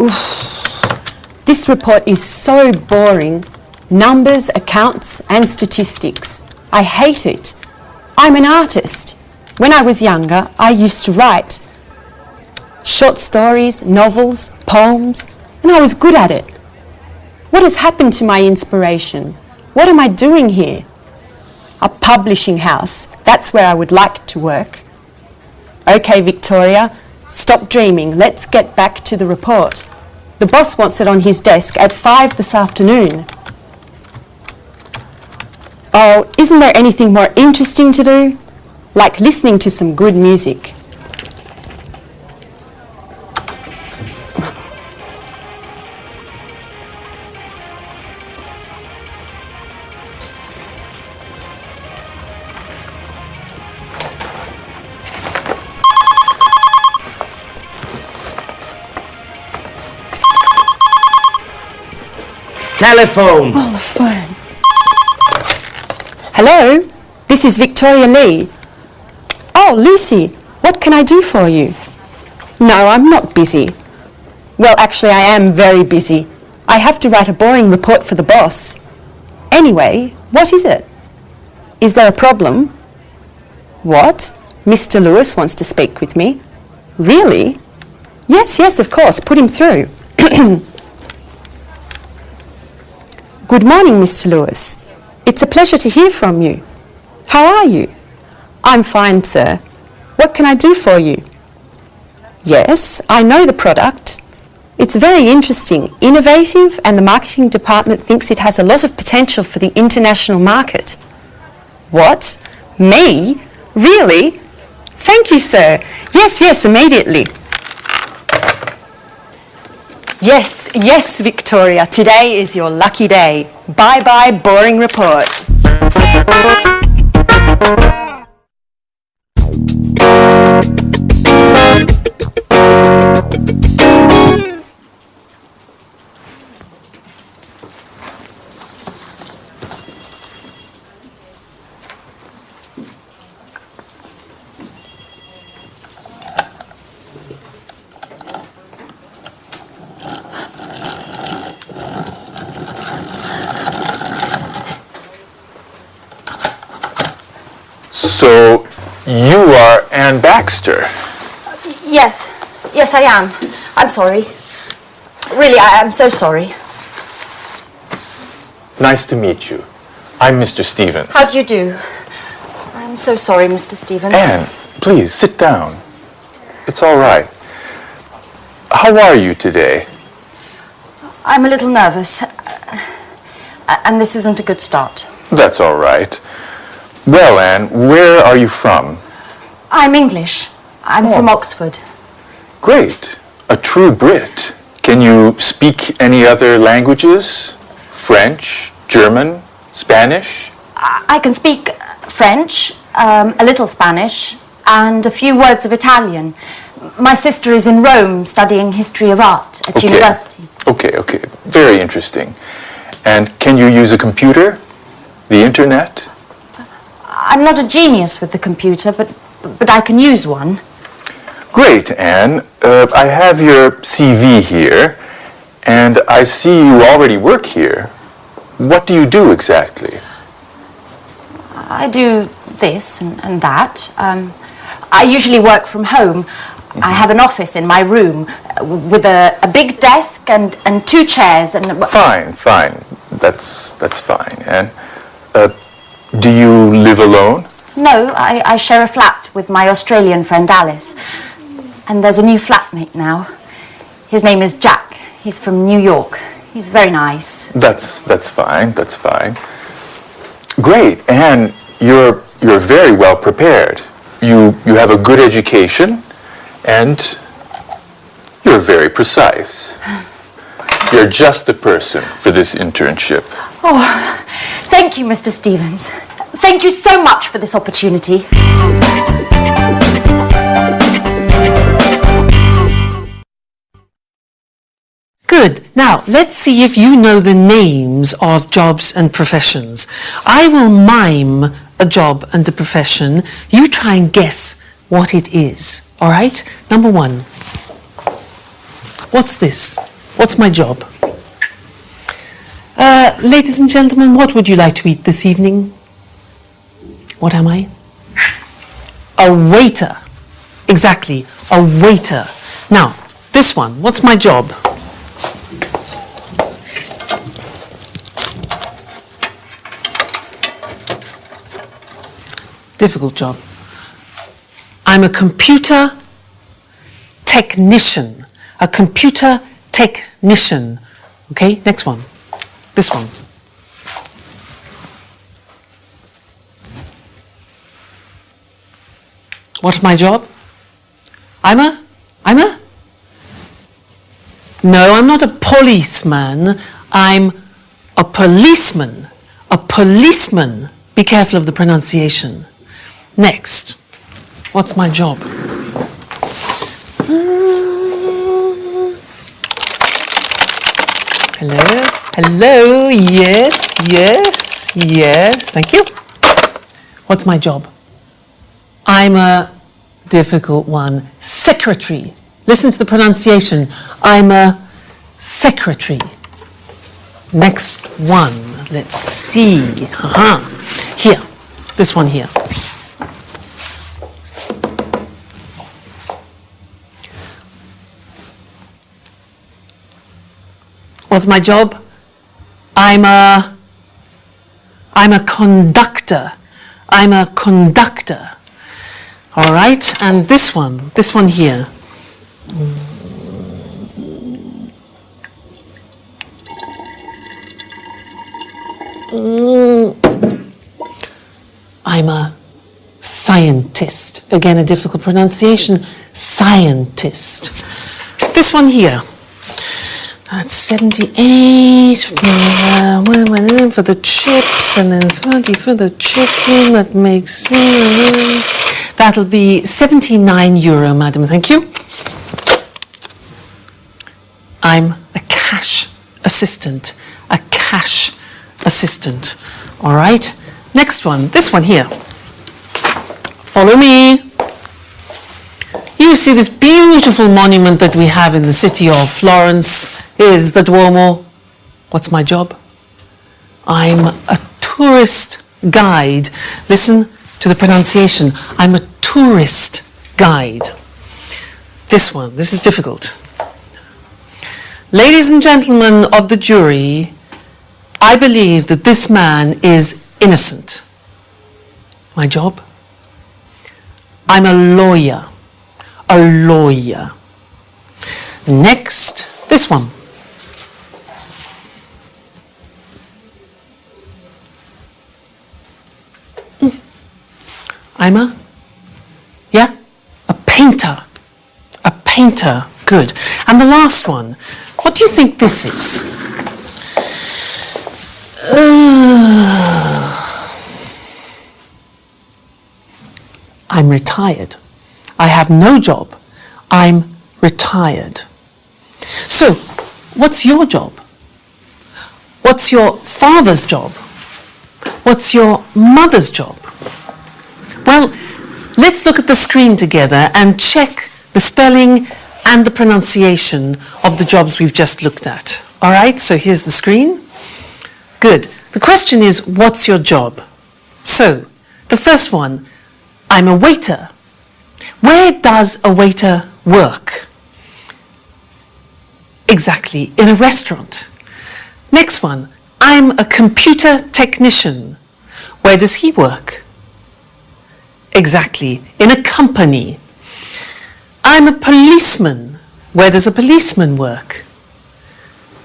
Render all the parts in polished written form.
This report is so boring. Numbers, accounts and statistics. I hate it. I'm an artist. When I was younger, I used to write short stories, novels, poems, and I was good at it. What has happened to my inspiration? What am I doing here? A publishing house, that's where I would like to work. Okay, Victoria, stop dreaming. Let's get back to the report. The boss wants it on his desk at 5 this afternoon. Oh, isn't there anything more interesting to do? Like listening to some good music. Telephone! Oh, the phone. Hello, this is Victoria Lee. Oh, Lucy, what can I do for you? No, I'm not busy. Well, actually, I am very busy. I have to write a boring report for the boss. Anyway, what is it? Is there a problem? What? Mr. Lewis wants to speak with me. Really? Yes, of course. Put him through. Good morning, Mr. Lewis. It's a pleasure to hear from you. How are you? I'm fine, sir. What can I do for you? Yes, I know the product. It's very interesting, innovative, and the marketing department thinks it has a lot of potential for the international market. What? Me? Really? Thank you, sir. Yes, immediately. Yes, Victoria. Today is your lucky day. Bye-bye, boring report. So, you are Anne Baxter. Yes, I am. I'm sorry. Really, I'm so sorry. Nice to meet you. I'm Mr. Stevens. How do you do? I'm so sorry, Mr. Stevens. Anne, please, sit down. It's all right. How are you today? I'm a little nervous. And this isn't a good start. That's all right. Well, Anne, where are you from? I'm English. I'm from Oxford. Great. A true Brit. Can you speak any other languages? French, German, Spanish? I can speak French, a little Spanish, and a few words of Italian. My sister is in Rome studying history of art at university. Okay. Very interesting. And can you use a computer? The internet? I'm not a genius with the computer, but I can use one. Great, Anne. I have your CV here, and I see you already work here. What do you do exactly? I do this and that. I usually work from home. I have an office in my room with a big desk and two chairs and... Fine. That's fine. And do you live alone? No, I share a flat with my Australian friend Alice. And there's a new flatmate now. His name is Jack. He's from New York. He's very nice. That's fine. Great, and you're very well prepared. You have a good education, and you're very precise. You're just the person for this internship. Oh, thank you, Mr. Stevens. Thank you so much for this opportunity. Good. Now, let's see if you know the names of jobs and professions. I will mime a job and a profession. You try and guess what it is. All right? Number one. What's this? What's my job? Ladies and gentlemen, what would you like to eat this evening? What am I? A waiter. Exactly, a waiter. Now, this one, what's my job? Difficult job. I'm a computer technician. A computer technician. Okay, next one. This one. What's my job? No, I'm not a policeman. I'm a policeman. A policeman. Be careful of the pronunciation. Next. What's my job? Hello, yes, thank you. What's my job? I'm a difficult one. Secretary. Listen to the pronunciation. I'm a secretary. Next one. Let's see. Here. This one here. What's my job? I'm a conductor. I'm a conductor. All right, and this one here. I'm a scientist. Again, a difficult pronunciation. Scientist. This one here. That's 78 for the chips, and then 20 for the chicken. That makes... that'll be €79, madam. Thank you. I'm a cash assistant. A cash assistant. All right. Next one. This one here. Follow me. You see this beautiful monument that we have in the city of Florence is the Duomo. What's my job? I'm a tourist guide. Listen to the pronunciation. I'm a tourist guide. This one, this is difficult. Ladies and gentlemen of the jury, I believe that this man is innocent. My job? I'm a lawyer. A lawyer. Next, this one. I'm a painter. A painter. Good. And the last one. What do you think this is? I'm retired. I have no job. I'm retired. So, what's your job? What's your father's job? What's your mother's job? Well, let's look at the screen together and check the spelling and the pronunciation of the jobs we've just looked at. All right, so here's the screen. Good. The question is, what's your job? So, the first one, I'm a waiter. Where does a waiter work? Exactly, in a restaurant. Next one, I'm a computer technician. Where does he work? Exactly, in a company. I'm a policeman. Where does a policeman work?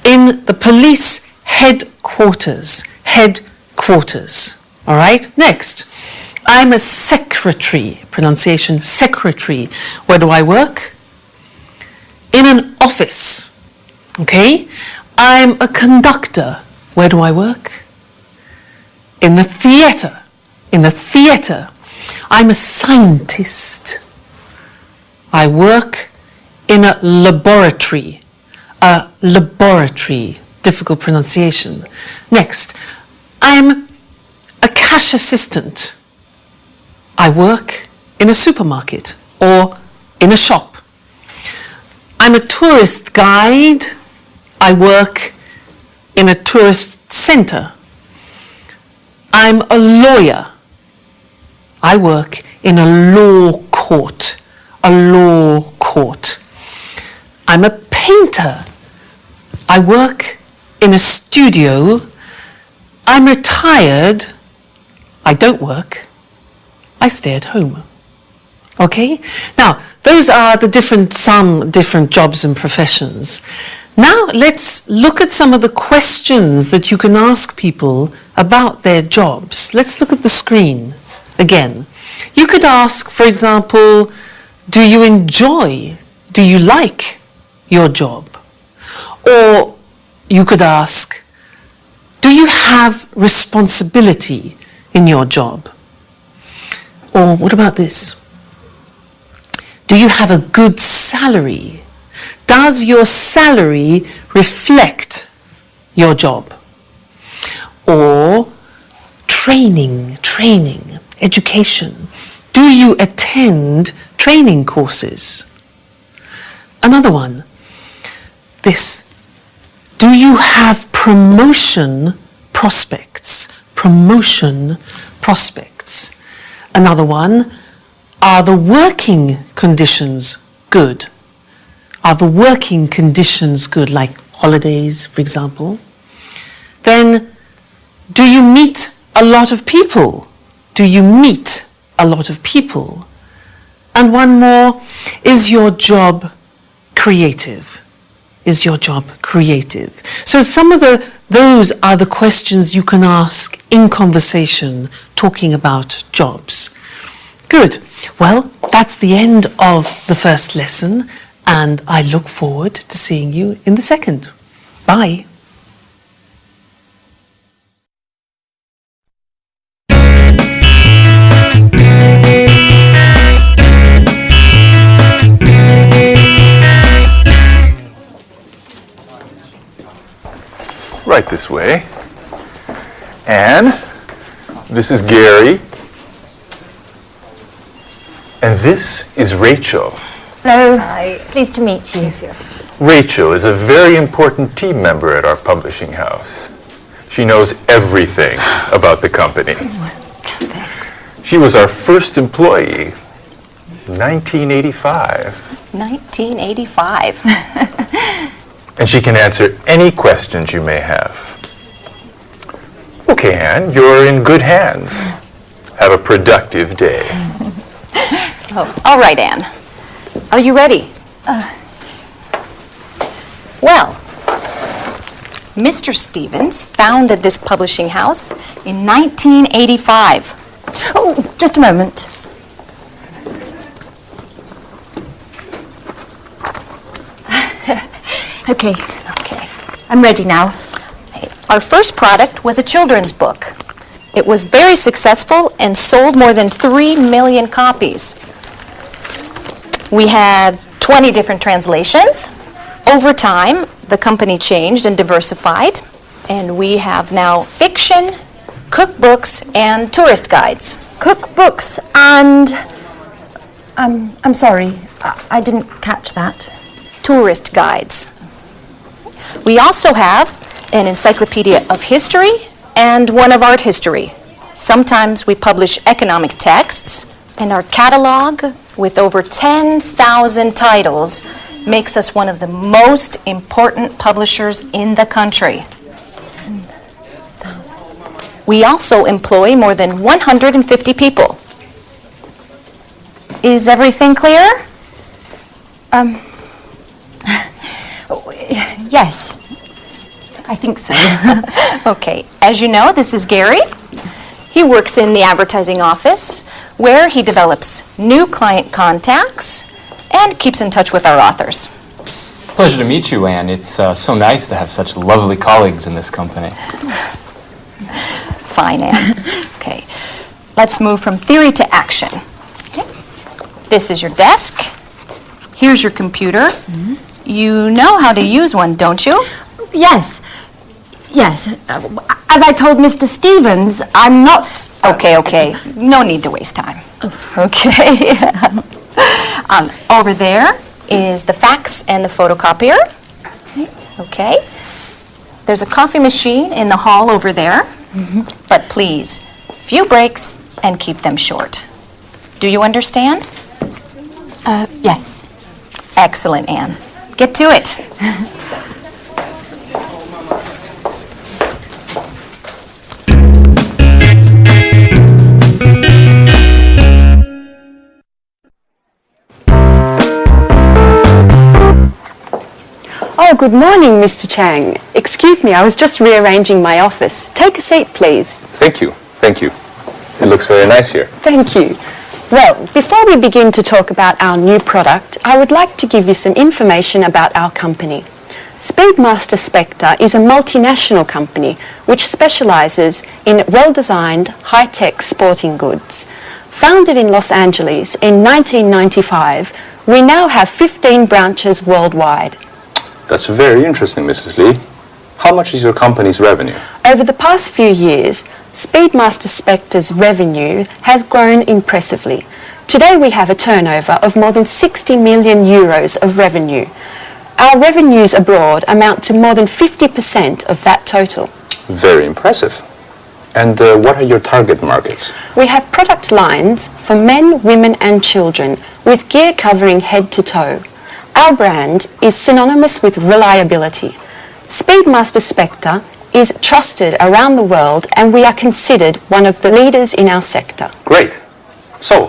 In the police headquarters. Headquarters. All right, next. I'm a secretary. Pronunciation, secretary. Where do I work? In an office. Okay. I'm a conductor. Where do I work? In the theatre. In the theatre. I'm a scientist. I work in a laboratory. A laboratory. Difficult pronunciation. Next. I'm a cash assistant. I work in a supermarket or in a shop. I'm a tourist guide. I work in a tourist center. I'm a lawyer. I work in a law court. A law court. I'm a painter. I work in a studio. I'm retired. I don't work. I stay at home. Okay? Now, those are some different jobs and professions. Now, let's look at some of the questions that you can ask people about their jobs. Let's look at the screen again. You could ask, for example, do you like your job? Or you could ask, do you have responsibility in your job? Or what about this? Do you have a good salary? Does your salary reflect your job? Or training, education. Do you attend training courses? Another one, this. Do you have promotion prospects? Promotion prospects. Another one, are the working conditions good? Are the working conditions good, like holidays, for example? Then, do you meet a lot of people? Do you meet a lot of people? And one more, is your job creative? Is your job creative? So those are the questions you can ask in conversation, talking about jobs. Good. Well, that's the end of the first lesson, and I look forward to seeing you in the second. Bye. Right this way. And this is Gary. And this is Rachel. Hello. Hi. Pleased to meet you. Me too. Rachel is a very important team member at our publishing house. She knows everything about the company. Thanks. She was our first employee, 1985. 1985. And she can answer any questions you may have. Okay, Anne, you're in good hands. Have a productive day. Oh, all right, Anne. Are you ready? Well, Mr. Stevens founded this publishing house in 1985. Oh, just a moment. Okay. I'm ready now. Our first product was a children's book. It was very successful and sold more than 3 million copies. We had 20 different translations. Over time, the company changed and diversified, and we have now fiction, cookbooks, and tourist guides. Cookbooks and... I'm sorry, I didn't catch that. Tourist guides. We also have an encyclopedia of history and one of art history. Sometimes we publish economic texts, and our catalog with over 10,000 titles makes us one of the most important publishers in the country. 10,000. We also employ more than 150 people. Is everything clear? Yes, I think so. Okay, as you know, this is Gary. He works in the advertising office, where he develops new client contacts and keeps in touch with our authors. Pleasure to meet you, Anne. It's so nice to have such lovely colleagues in this company. Fine, Anne. Okay, let's move from theory to action. Okay. This is your desk. Here's your computer. Mm-hmm. You know how to use one, don't you? Yes. As I told Mr. Stevens, I'm not... Okay. No need to waste time. Okay. Over there is the fax and the photocopier. Right, okay. There's a coffee machine in the hall over there. But please, few breaks and keep them short. Do you understand? Yes. Excellent, Anne. Get to it. Oh, good morning, Mr. Chang. Excuse me, I was just rearranging my office. Take a seat, please. Thank you. Thank you. It looks very nice here. Thank you. Well, before we begin to talk about our new product, I would like to give you some information about our company. Speedmaster Spectre is a multinational company which specialises in well-designed, high-tech sporting goods. Founded in Los Angeles in 1995, we now have 15 branches worldwide. That's very interesting, Mrs. Lee. How much is your company's revenue? Over the past few years, Speedmaster Spectre's revenue has grown impressively. Today we have a turnover of more than 60 million euros of revenue. Our revenues abroad amount to more than 50% of that total. Very impressive. And what are your target markets? We have product lines for men, women and children with gear covering head to toe. Our brand is synonymous with reliability. Speedmaster Spectre is trusted around the world and we are considered one of the leaders in our sector. Great. So,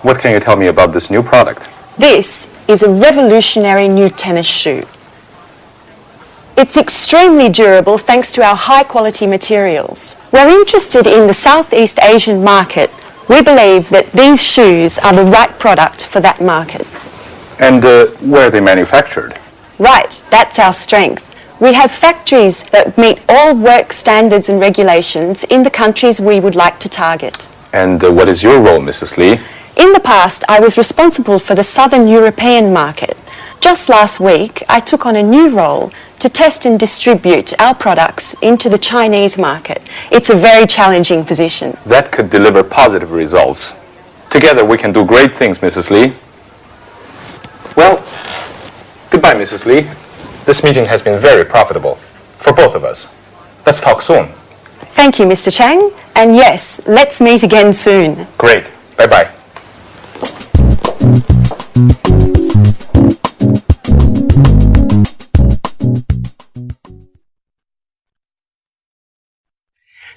what can you tell me about this new product? This is a revolutionary new tennis shoe. It's extremely durable thanks to our high quality materials. We're interested in the Southeast Asian market. We believe that these shoes are the right product for that market. And where are they manufactured? Right, that's our strength. We have factories that meet all work standards and regulations in the countries we would like to target. And what is your role, Mrs. Lee? In the past, I was responsible for the Southern European market. Just last week, I took on a new role to test and distribute our products into the Chinese market. It's a very challenging position. That could deliver positive results. Together we can do great things, Mrs. Lee. Well, goodbye, Mrs. Lee. This meeting has been very profitable for both of us. Let's talk soon. Thank you, Mr. Chang. And yes, let's meet again soon. Great. Bye-bye.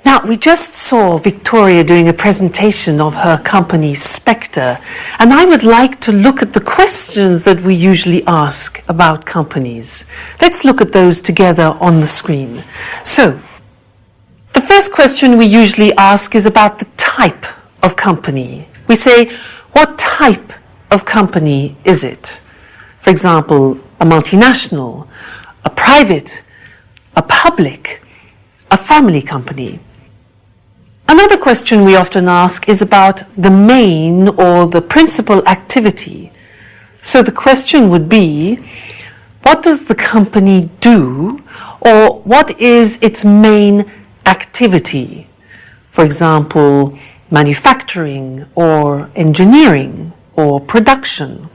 Now, we just saw Victoria doing a presentation of her company, Spectre, and I would like to look at the questions that we usually ask about companies. Let's look at those together on the screen. So, the first question we usually ask is about the type of company. We say, what type of company is it? For example, a multinational, a private, a public, a family company. Another question we often ask is about the main or the principal activity. So the question would be, what does the company do, or what is its main activity? For example, manufacturing or engineering or production.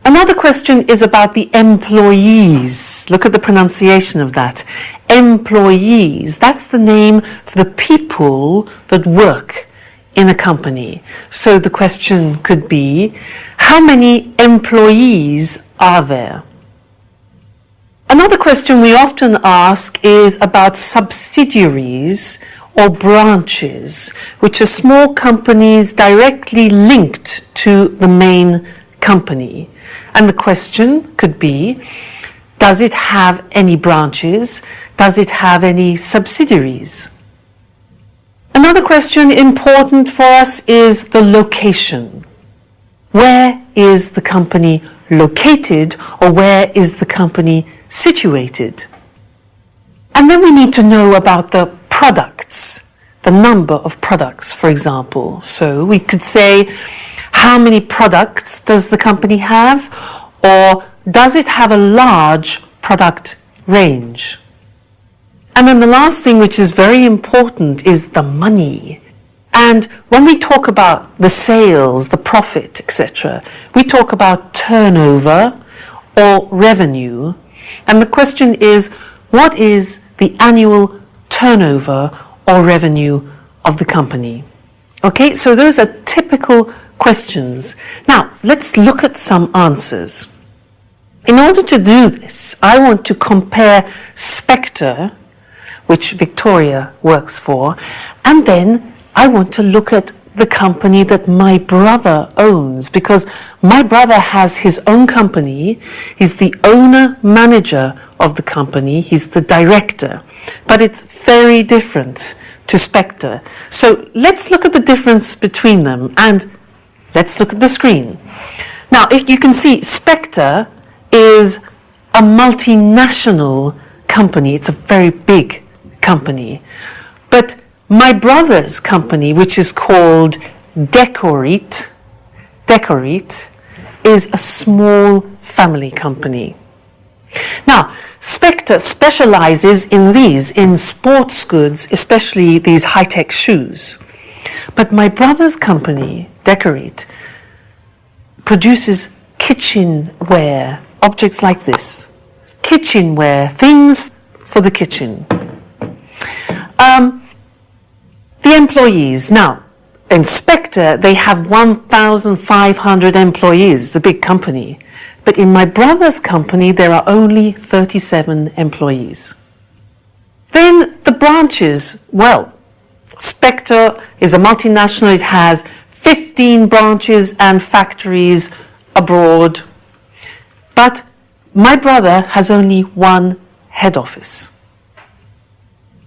Another question is about the employees. Look at the pronunciation of that. Employees, that's the name for the people that work in a company. So the question could be, how many employees are there? Another question we often ask is about subsidiaries or branches, which are small companies directly linked to the main company. And the question could be, does it have any branches? Does it have any subsidiaries? Another question important for us is the location. Where is the company located, or where is the company situated? And then we need to know about the products, the number of products, for example. So we could say, how many products does the company have, or does it have a large product range? And then the last thing, which is very important, is the money. And when we talk about the sales, the profit, etc., we talk about turnover or revenue? And the question is, what is the annual turnover or revenue of the company? Okay, so those are typical questions. Now, let's look at some answers. In order to do this, I want to compare Spectre, which Victoria works for, and then I want to look at the company that my brother owns, because my brother has his own company. He's the owner-manager of the company. He's the director. But it's very different to Spectre. So let's look at the difference between them, and let's look at the screen. Now, if you can see, Spectre is a multinational company. It's a very big company. But my brother's company, which is called Decorate, is a small family company. Now, Spectre specializes in sports goods, especially these high-tech shoes. But my brother's company, Decorate, produces kitchenware, objects like this. Kitchenware, things for the kitchen. The employees. Now, in Spectre, they have 1,500 employees. It's a big company. But in my brother's company, there are only 37 employees. Then the branches. Well, Spectre is a multinational. It has 15 branches and factories abroad. But my brother has only one head office.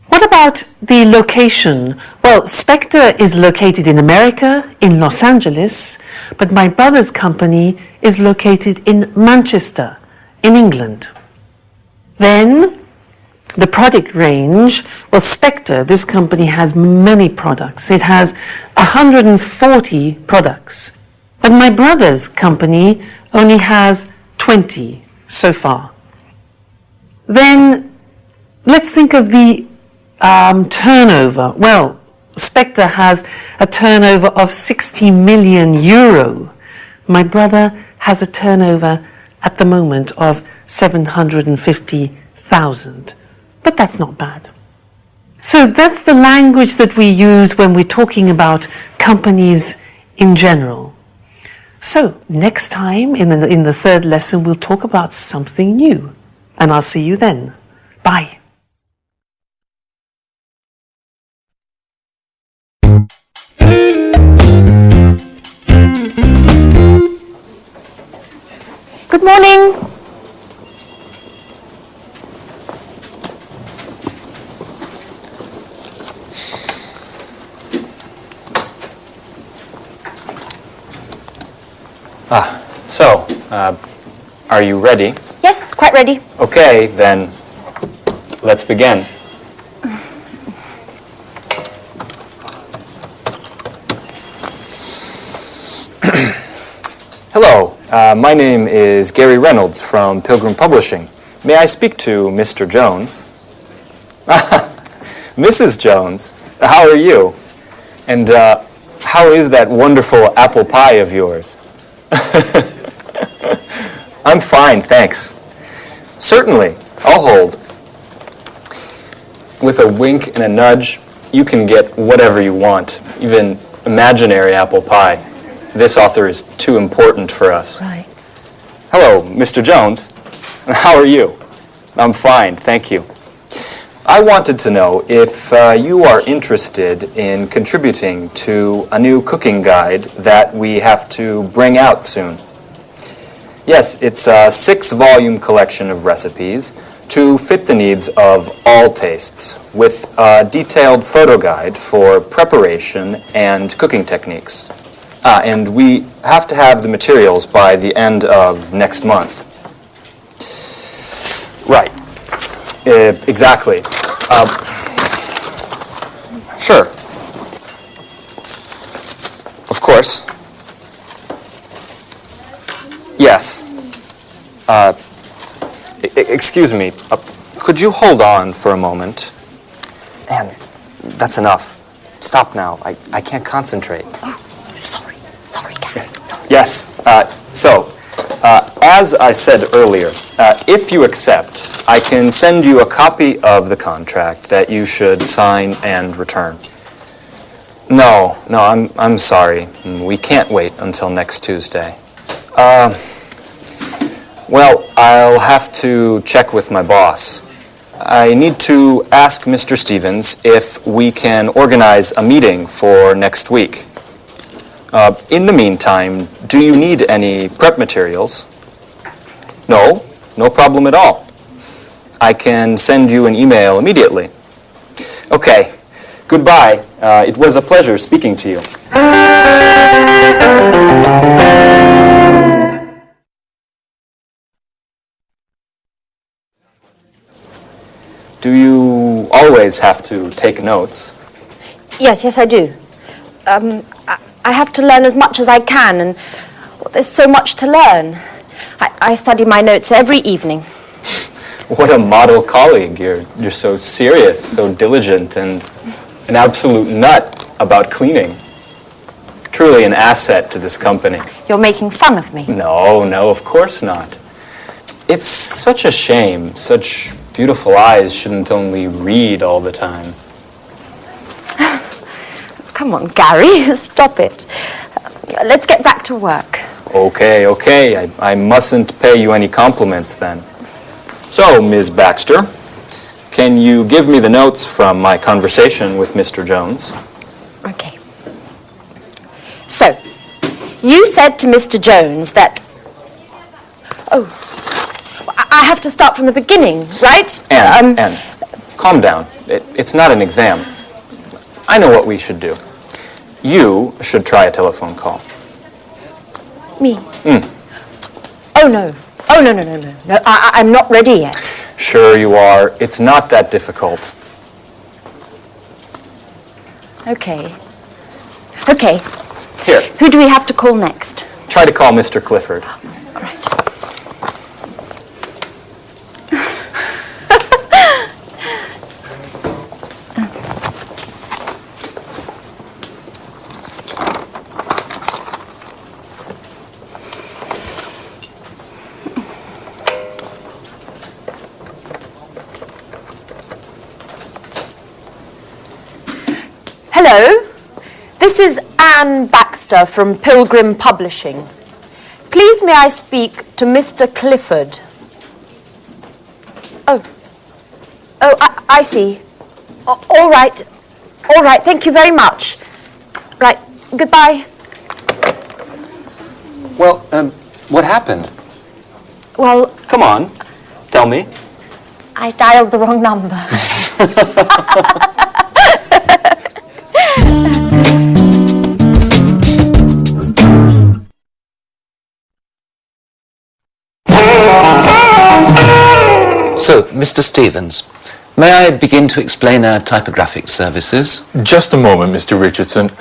What about the location? Well, Spectre is located in America, in Los Angeles, but my brother's company is located in Manchester, in England. Then, the product range. Well, Spectre, this company has many products. It has 140 products. But my brother's company only has 20 so far. Then, let's think of the turnover. Well, Spectre has a turnover of 60 million euro. My brother has a turnover at the moment of 750,000. But that's not bad. So that's the language that we use when we're talking about companies in general. So next time in the third lesson, we'll talk about something new. And I'll see you then. Bye. Good morning. So, are you ready? Yes, quite ready. Okay, then let's begin. Hello, my name is Gary Reynolds from Pilgrim Publishing. May I speak to Mr. Jones? Mrs. Jones, how are you? And how is that wonderful apple pie of yours? I'm fine, thanks. Certainly, I'll hold. With a wink and a nudge, you can get whatever you want, even imaginary apple pie. This author is too important for us. Right. Hello, Mr. Jones. How are you? I'm fine, thank you. I wanted to know if you are interested in contributing to a new cooking guide that we have to bring out soon. Yes, it's a 6-volume collection of recipes to fit the needs of all tastes, with a detailed photo guide for preparation and cooking techniques. And we have to have the materials by the end of next month. Right. Exactly. Sure. Of course. Yes. Excuse me. Could you hold on for a moment? Anne, that's enough. Stop now. I can't concentrate. Sorry, Gary, sorry. Yes. So, as I said earlier, if you accept, I can send you a copy of the contract that you should sign and return. No, I'm sorry. We can't wait until next Tuesday. Well, I'll have to check with my boss. I need to ask Mr. Stevens if we can organize a meeting for next week. In the meantime, do you need any prep materials? No, no problem at all. I can send you an email immediately. Okay, goodbye. It was a pleasure speaking to you. Do you always have to take notes? Yes, I do. I have to learn as much as I can, and there's so much to learn. I study my notes every evening. What a model colleague. You're so serious, so diligent, and an absolute nut about cleaning. Truly an asset to this company. You're making fun of me. No, of course not. It's such a shame. Such beautiful eyes shouldn't only read all the time. Come on, Gary, stop it. Let's get back to work. Okay. I mustn't pay you any compliments then. So, Ms. Baxter, can you give me the notes from my conversation with Mr. Jones? Okay. So, you said to Mr. Jones that... Oh, I have to start from the beginning, right? Anne, calm down. It's not an exam. I know what we should do. You should try a telephone call. Me? Oh, no. No, I'm not ready yet. Sure you are. It's not that difficult. Okay. Here, Who do we have to call next? try to call Mr. Clifford. All right. Hello, this is Anne Baxter from Pilgrim Publishing. Please may I speak to Mr. Clifford? Oh, I see. All right, thank you very much. Right, goodbye. Well, what happened? Well, Come on, tell me. I dialed the wrong number. So, Mr. Stevens, may I begin to explain our typographic services? Just a moment, Mr. Richardson.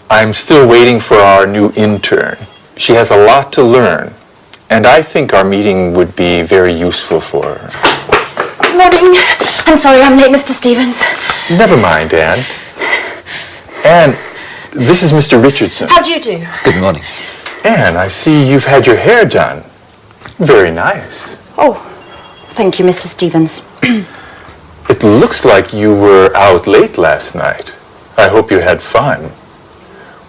I'm still waiting for our new intern. She has a lot to learn, and I think our meeting would be very useful for her. Good morning. I'm sorry I'm late, Mr. Stevens. Never mind, Anne. Anne, this is Mr. Richardson. How do you do? Good morning. Anne, I see you've had your hair done. Very nice. Oh, thank you, Mr. Stevens. It looks like you were out late last night. I hope you had fun.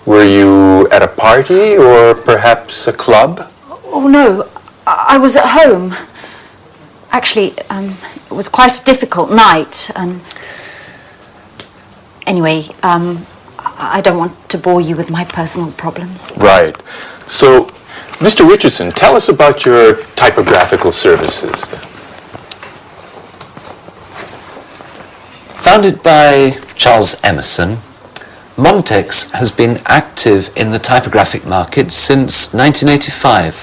Were you at a party or perhaps a club? Oh, no. I was at home. Actually, it was quite a difficult night, and... Anyway, I don't want to bore you with my personal problems. Right. So, Mr. Richardson, tell us about your typographical services then. Founded by Charles Emerson, Montex has been active in the typographic market since 1985.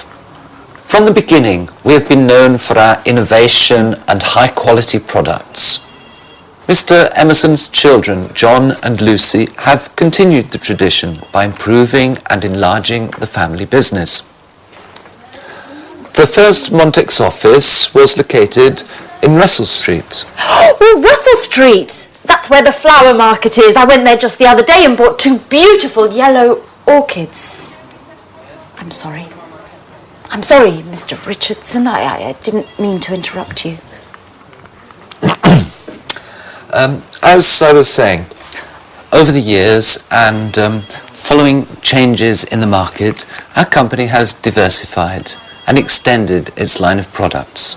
From the beginning, we have been known for our innovation and high-quality products. Mr. Emerson's children, John and Lucy, have continued the tradition by improving and enlarging the family business. The first Montex office was located in Russell Street. Oh, Russell Street! That's where the flower market is. I went there just the other day and bought 2 beautiful yellow orchids. I'm sorry. I'm sorry, Mr. Richardson. I didn't mean to interrupt you. As I was saying, over the years and following changes in the market, our company has diversified and extended its line of products.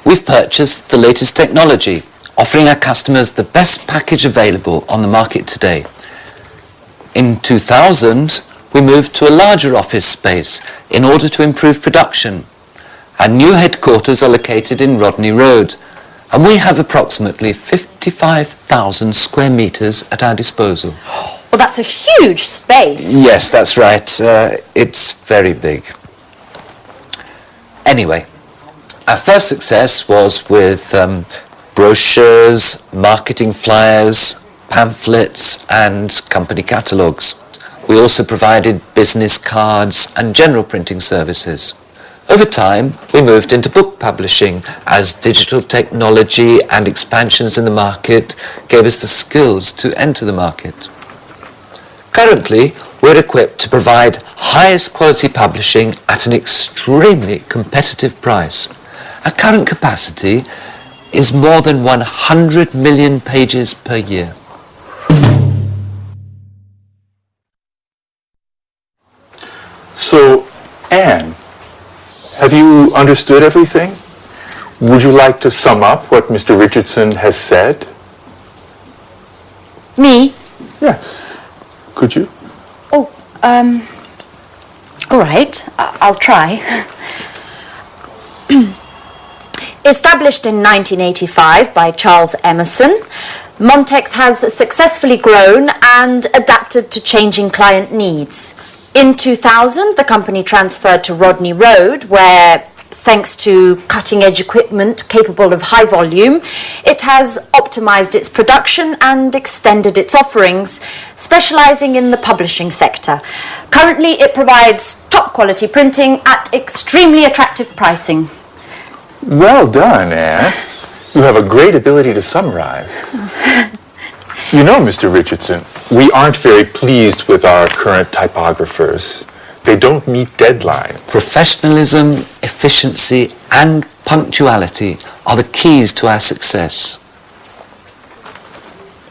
We've purchased the latest technology, offering our customers the best package available on the market today. In 2000, we moved to a larger office space in order to improve production. Our new headquarters are located in Rodney Road, and we have approximately 55,000 square meters at our disposal. Well, that's a huge space. Yes, that's right. It's very big. Anyway, our first success was with brochures, marketing flyers, pamphlets, and company catalogues. We also provided business cards and general printing services. Over time, we moved into book publishing as digital technology and expansions in the market gave us the skills to enter the market. Currently, we're equipped to provide highest quality publishing at an extremely competitive price. Our current capacity is more than 100 million pages per year. So, Anne, have you understood everything? Would you like to sum up what Mr. Richardson has said? Me? Yes. Could you? Oh, all right. I'll try. Established in 1985 by Charles Emerson, Montex has successfully grown and adapted to changing client needs. In 2000, the company transferred to Rodney Road, where, thanks to cutting-edge equipment capable of high volume, it has optimized its production and extended its offerings, specializing in the publishing sector. Currently, it provides top-quality printing at extremely attractive pricing. Well done, Anne. You have a great ability to summarize. You know, Mr. Richardson, we aren't very pleased with our current typographers. They don't meet deadlines. Professionalism, efficiency, and punctuality are the keys to our success.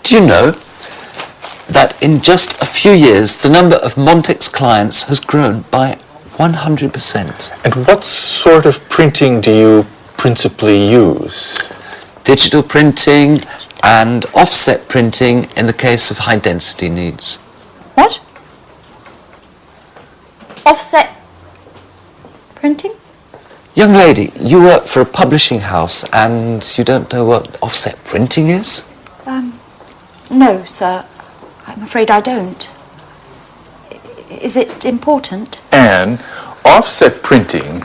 Do you know that in just a few years, the number of Montex clients has grown by 100%? And what sort of printing do you principally use? Digital printing and offset printing in the case of high density needs. What? Offset printing? Young lady, you work for a publishing house and you don't know what offset printing is? No, sir. I'm afraid I don't. Is it important? And offset printing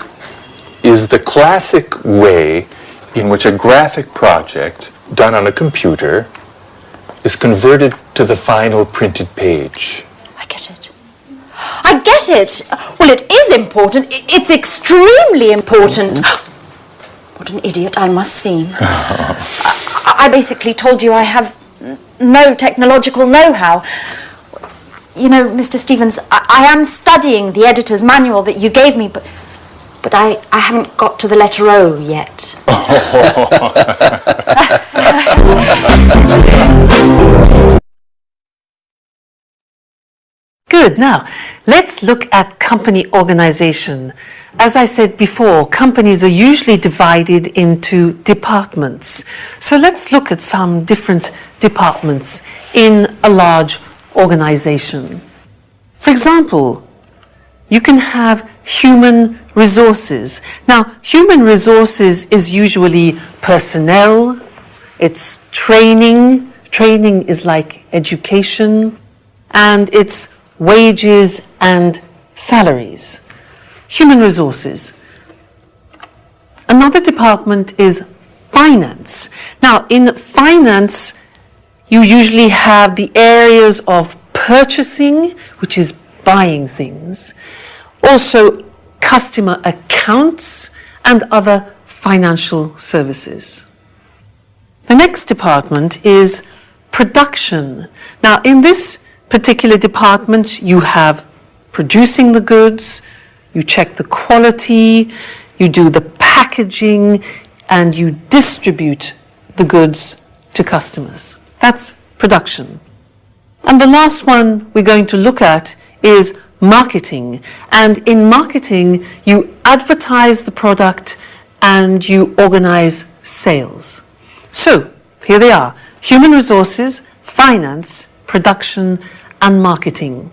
is the classic way in which a graphic project done on a computer is converted to the final printed page. I get it. I get it! Well, it is important. It's extremely important. What an idiot I must seem. I basically told you I have no technological know-how. You know, Mr. Stevens, I am studying the editor's manual that you gave me, but I haven't got to the letter O yet. Good. Now, let's look at company organization. As I said before, companies are usually divided into departments. So let's look at some different departments in a large organization. For example, you can have human resources. Now, human resources is usually personnel, it's training. Training is like education, and it's wages and salaries. Human resources. Another department is finance. Now, in finance, you usually have the areas of purchasing, which is buying things, also customer accounts and other financial services. The next department is production. Now, in this particular department, you have producing the goods, you check the quality, you do the packaging, and you distribute the goods to customers. That's production. And the last one we're going to look at is marketing. And in marketing, you advertise the product and you organize sales. So, here they are: human resources, finance, production, and marketing.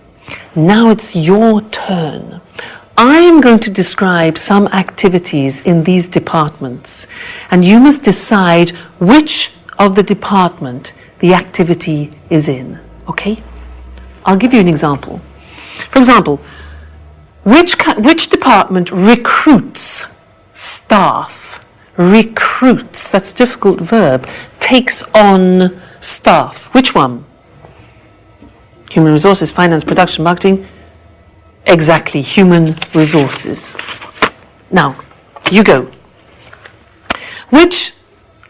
Now it's your turn. I am going to describe some activities in these departments, and you must decide which of the department the activity is in. Okay? I'll give you an example. For example, which department recruits staff? Recruits, that's a difficult verb. Takes on staff. Which one? Human resources, finance, production, marketing. Exactly, human resources. Now, you go. Which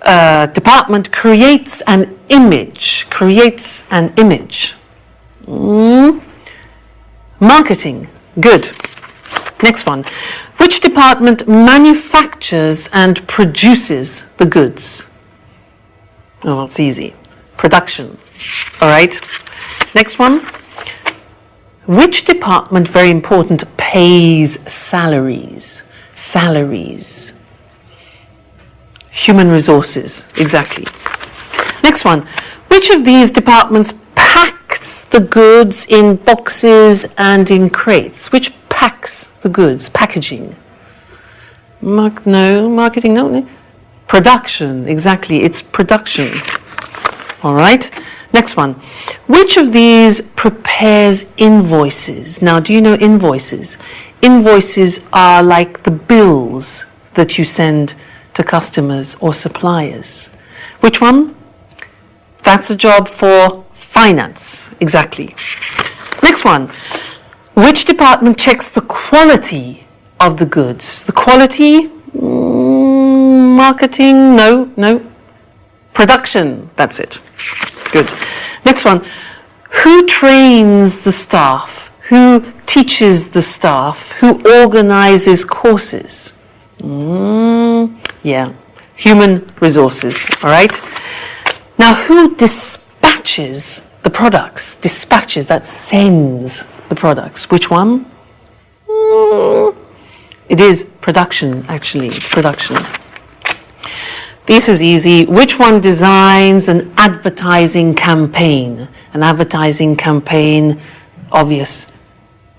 department creates an image? Creates an image. Marketing. Good. Next one. Which department manufactures and produces the goods? Oh, that's easy. Production. All right. Next one. Which department, very important, pays salaries? Salaries. Human resources, exactly. Next one. Which of these departments packs the goods in boxes and in crates? Which packs the goods? Packaging. Marketing, no. Production, exactly, it's production. All right. Next one. Which of these prepares invoices? Now, do you know invoices? Invoices are like the bills that you send to customers or suppliers. Which one? That's a job for finance. Exactly. Next one. Which department checks the quality of the goods? The quality? Marketing? No. Production. That's it. Good. Next one. Who trains the staff? Who teaches the staff? Who organizes courses? Yeah. Human resources. All right. Now, who dispatches the products? Dispatches, that sends the products. Which one? It is production, actually. It's production. This is easy. Which one designs an advertising campaign? An advertising campaign, obvious.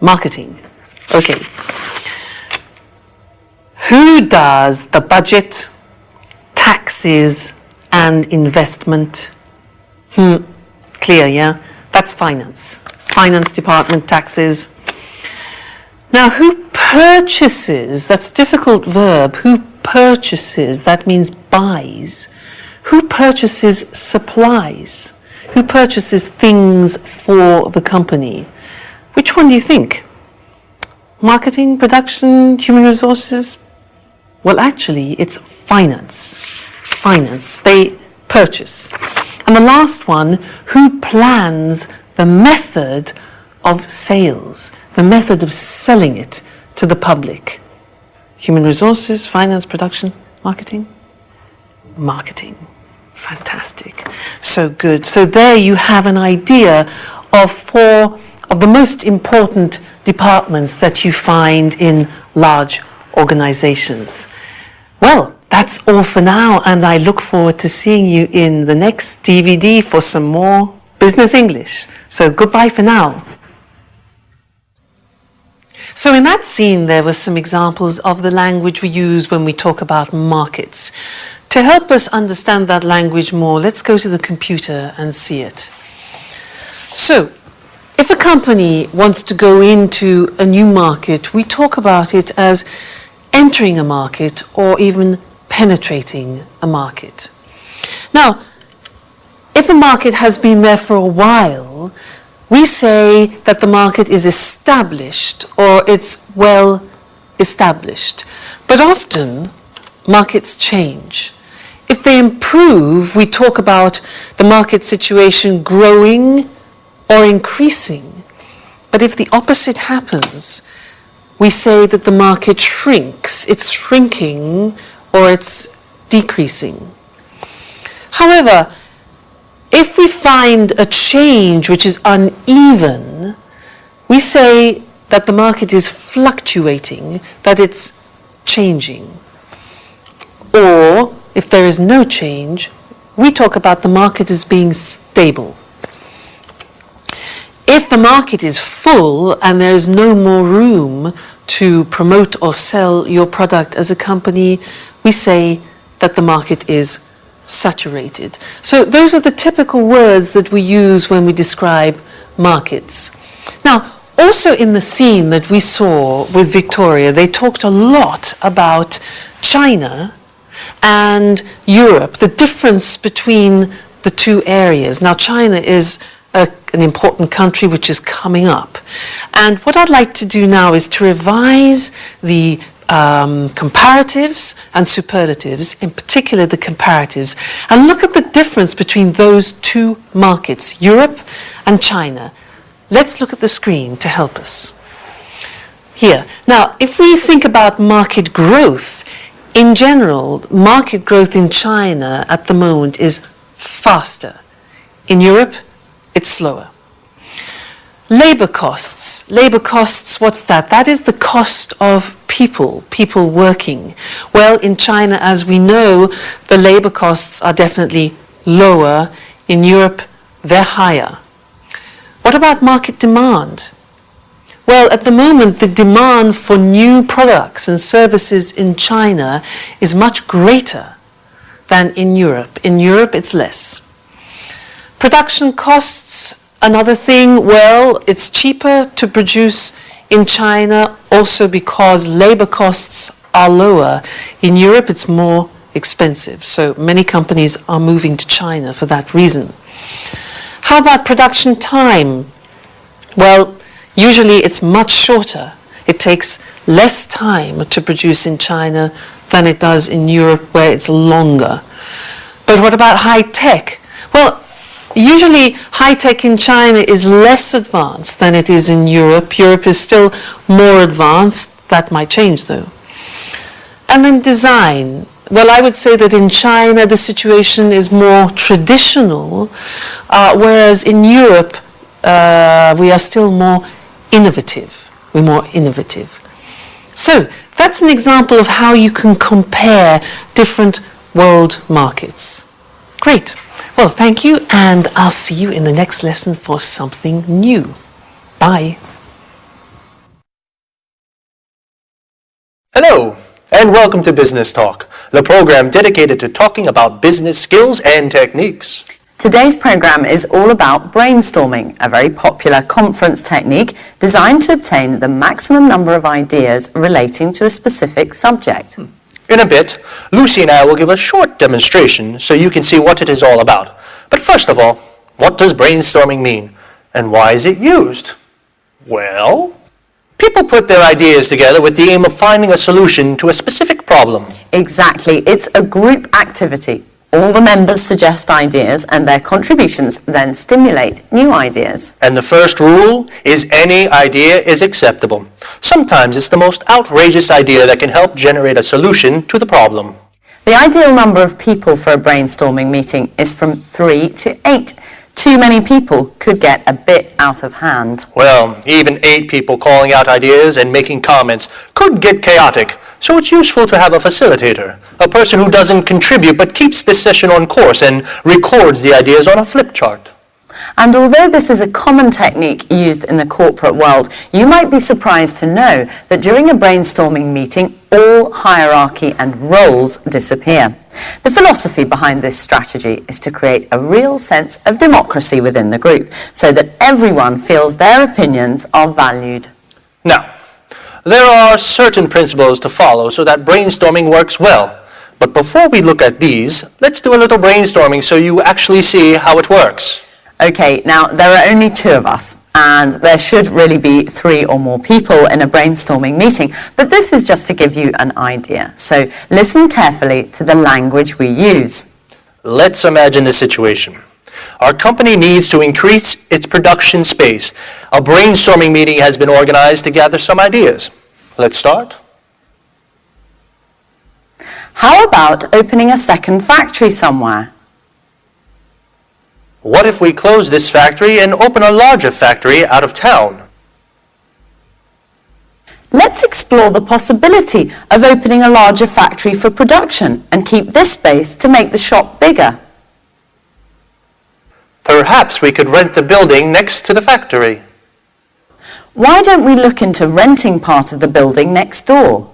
Marketing. Okay. Who does the budget, taxes, and investment? Clear, yeah? That's finance. Finance department, taxes. Now, who purchases? That's a difficult verb. Who purchases? That means buys. Who purchases supplies? Who purchases things for the company? Which one do you think? Marketing, production, human resources? Well, actually, it's finance. Finance. They purchase. And the last one, who plans the method of sales, the method of selling it to the public? Human resources, finance, production, marketing? Marketing. Fantastic. So good. So there you have an idea of 4 of the most important departments that you find in large organizations. Well, that's all for now, and I look forward to seeing you in the next DVD for some more Business English. So goodbye for now. So in that scene, there were some examples of the language we use when we talk about markets. To help us understand that language more, let's go to the computer and see it. So, if a company wants to go into a new market, we talk about it as entering a market or even penetrating a market. Now, if a market has been there for a while, we say that the market is established or it's well established. But often, markets change. If they improve, we talk about the market situation growing or increasing. But if the opposite happens, we say that the market shrinks. It's shrinking or it's decreasing. However, if we find a change which is uneven, we say that the market is fluctuating, that it's changing. Or, if there is no change, we talk about the market as being stable. If the market is full and there is no more room to promote or sell your product as a company, we say that the market is saturated. So those are the typical words that we use when we describe markets. Now, also in the scene that we saw with Victoria, they talked a lot about China and Europe, the difference between the two areas. Now, China is an important country which is coming up. And what I'd like to do now is to revise the comparatives and superlatives, in particular the comparatives, and look at the difference between those two markets, Europe and China. Let's look at the screen to help us. Here. Now, if we think about market growth, in general, market growth in China at the moment is faster. In Europe, it's slower. Labor costs. Labor costs, what's that? That is the cost of people working. Well, in China, as we know, the labor costs are definitely lower. In Europe, they're higher. What about market demand? Well, at the moment, the demand for new products and services in China is much greater than in Europe. In Europe, it's less. Production costs, another thing, well, it's cheaper to produce in China also because labor costs are lower. In Europe, it's more expensive. So many companies are moving to China for that reason. How about production time? Well, usually it's much shorter. It takes less time to produce in China than it does in Europe, where it's longer. But what about high tech? Well, usually high tech in China is less advanced than it is in Europe. Europe is still more advanced. That might change though. And then design. Well, I would say that in China the situation is more traditional, whereas in Europe we are still more innovative. We're more innovative. So that's an example of how you can compare different world markets. Great. Well, thank you, and I'll see you in the next lesson for something new. Bye. Hello, and welcome to Business Talk, the program dedicated to talking about business skills and techniques. Today's program is all about brainstorming, a very popular conference technique designed to obtain the maximum number of ideas relating to a specific subject. In a bit, Lucy and I will give a short demonstration so you can see what it is all about. But first of all, what does brainstorming mean? And why is it used? Well, people put their ideas together with the aim of finding a solution to a specific problem. Exactly. It's a group activity. All the members suggest ideas and their contributions then stimulate new ideas. And the first rule is any idea is acceptable. Sometimes it's the most outrageous idea that can help generate a solution to the problem. The ideal number of people for a brainstorming meeting is from 3 to 8. Too many people could get a bit out of hand. Well, even 8 people calling out ideas and making comments could get chaotic, so it's useful to have a facilitator, a person who doesn't contribute but keeps the session on course and records the ideas on a flip chart. And although this is a common technique used in the corporate world, you might be surprised to know that during a brainstorming meeting, all hierarchy and roles disappear. The philosophy behind this strategy is to create a real sense of democracy within the group, so that everyone feels their opinions are valued. Now, there are certain principles to follow so that brainstorming works well. But before we look at these, let's do a little brainstorming so you actually see how it works. Okay, now there are only 2 of us, and there should really be 3 or more people in a brainstorming meeting, but this is just to give you an idea. So listen carefully to the language we use. Let's imagine this situation. Our company needs to increase its production space. A brainstorming meeting has been organized to gather some ideas. Let's start. How about opening a second factory somewhere? What if we close this factory and open a larger factory out of town? Let's explore the possibility of opening a larger factory for production and keep this space to make the shop bigger. Perhaps we could rent the building next to the factory. Why don't we look into renting part of the building next door?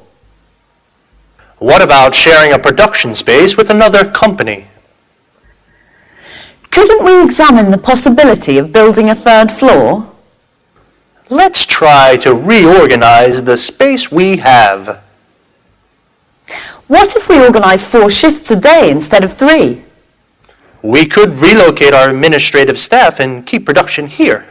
What about sharing a production space with another company? Couldn't we examine the possibility of building a third floor? Let's try to reorganize the space we have. What if we organise 4 shifts a day instead of 3? We could relocate our administrative staff and keep production here.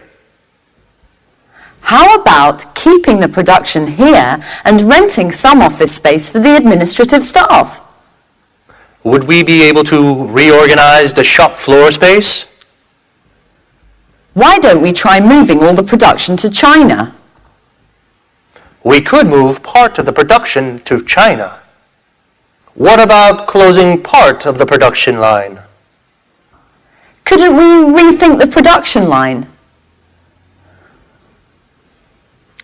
How about keeping the production here and renting some office space for the administrative staff? Would we be able to reorganize the shop floor space? Why don't we try moving all the production to China? We could move part of the production to China. What about closing part of the production line? Couldn't we rethink the production line?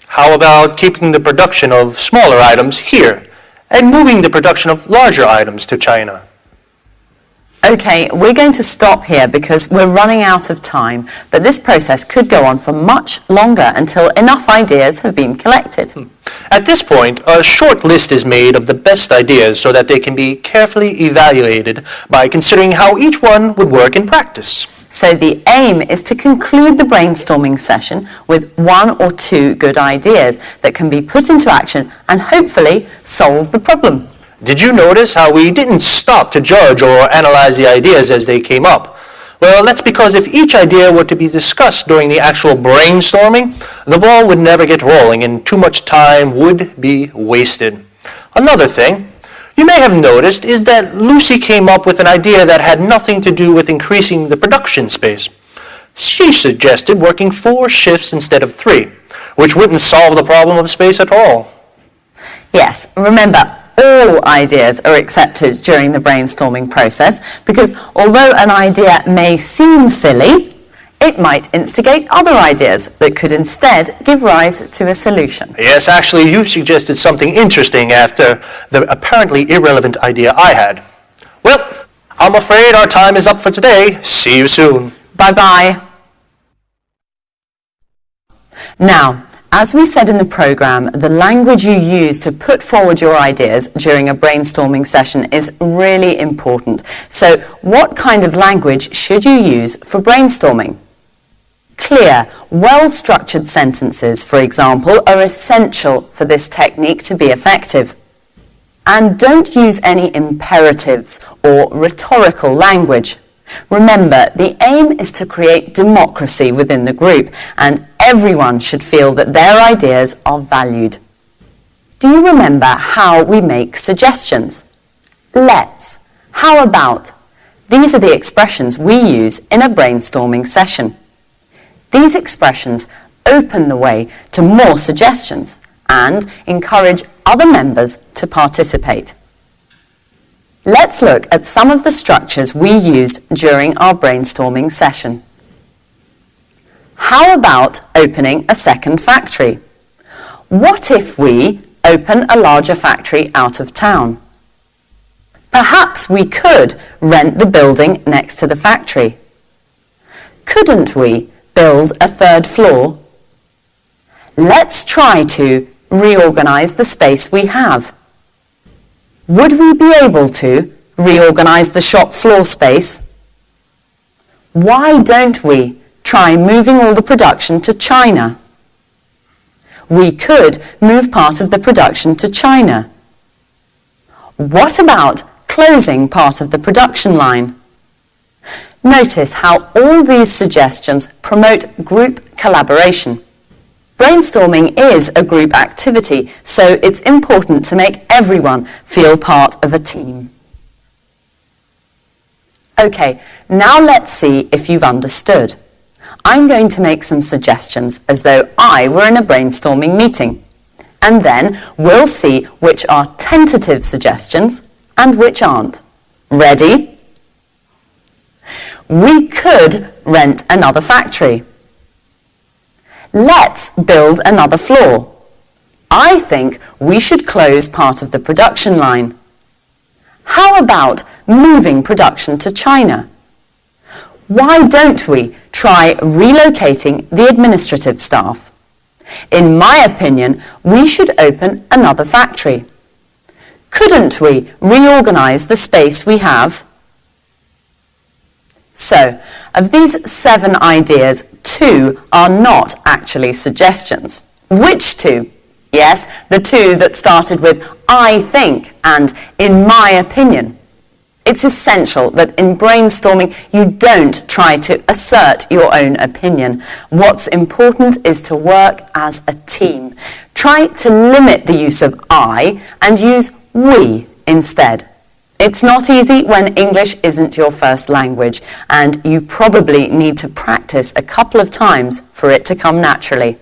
How about keeping the production of smaller items here and moving the production of larger items to China? Okay, we're going to stop here because we're running out of time, but this process could go on for much longer until enough ideas have been collected. At this point, a short list is made of the best ideas so that they can be carefully evaluated by considering how each one would work in practice. So the aim is to conclude the brainstorming session with 1 or 2 good ideas that can be put into action and hopefully solve the problem. Did you notice how we didn't stop to judge or analyze the ideas as they came up? Well, that's because if each idea were to be discussed during the actual brainstorming, the ball would never get rolling and too much time would be wasted. Another thing you may have noticed is that Lucy came up with an idea that had nothing to do with increasing the production space. She suggested working 4 shifts instead of 3, which wouldn't solve the problem of space at all. Yes, remember, all ideas are accepted during the brainstorming process because although an idea may seem silly, it might instigate other ideas that could instead give rise to a solution. Yes, actually, you suggested something interesting after the apparently irrelevant idea I had. Well, I'm afraid our time is up for today. See you soon. Bye-bye. Now, as we said in the programme, the language you use to put forward your ideas during a brainstorming session is really important. So, what kind of language should you use for brainstorming? Clear, well-structured sentences, for example, are essential for this technique to be effective. And don't use any imperatives or rhetorical language. Remember, the aim is to create democracy within the group, and everyone should feel that their ideas are valued. Do you remember how we make suggestions? Let's, how about? These are the expressions we use in a brainstorming session. These expressions open the way to more suggestions and encourage other members to participate. Let's look at some of the structures we used during our brainstorming session. How about opening a second factory? What if we open a larger factory out of town? Perhaps we could rent the building next to the factory. Couldn't we build a third floor? Let's try to reorganize the space we have. Would we be able to reorganize the shop floor space? Why don't we try moving all the production to China? We could move part of the production to China. What about closing part of the production line? Notice how all these suggestions promote group collaboration. Brainstorming is a group activity, so it's important to make everyone feel part of a team. Okay, now let's see if you've understood. I'm going to make some suggestions as though I were in a brainstorming meeting. and then we'll see which are tentative suggestions and which aren't. Ready? We could rent another factory. Let's build another floor. I think we should close part of the production line. How about moving production to China? Why don't we try relocating the administrative staff? In my opinion, we should open another factory. Couldn't we reorganise the space we have? So, of these 7 ideas, 2 are not actually suggestions. Which 2? Yes, the 2 that started with I think and in my opinion. It's essential that in brainstorming you don't try to assert your own opinion. What's important is to work as a team. Try to limit the use of I and use we instead. It's not easy when English isn't your first language, and you probably need to practice a couple of times for it to come naturally.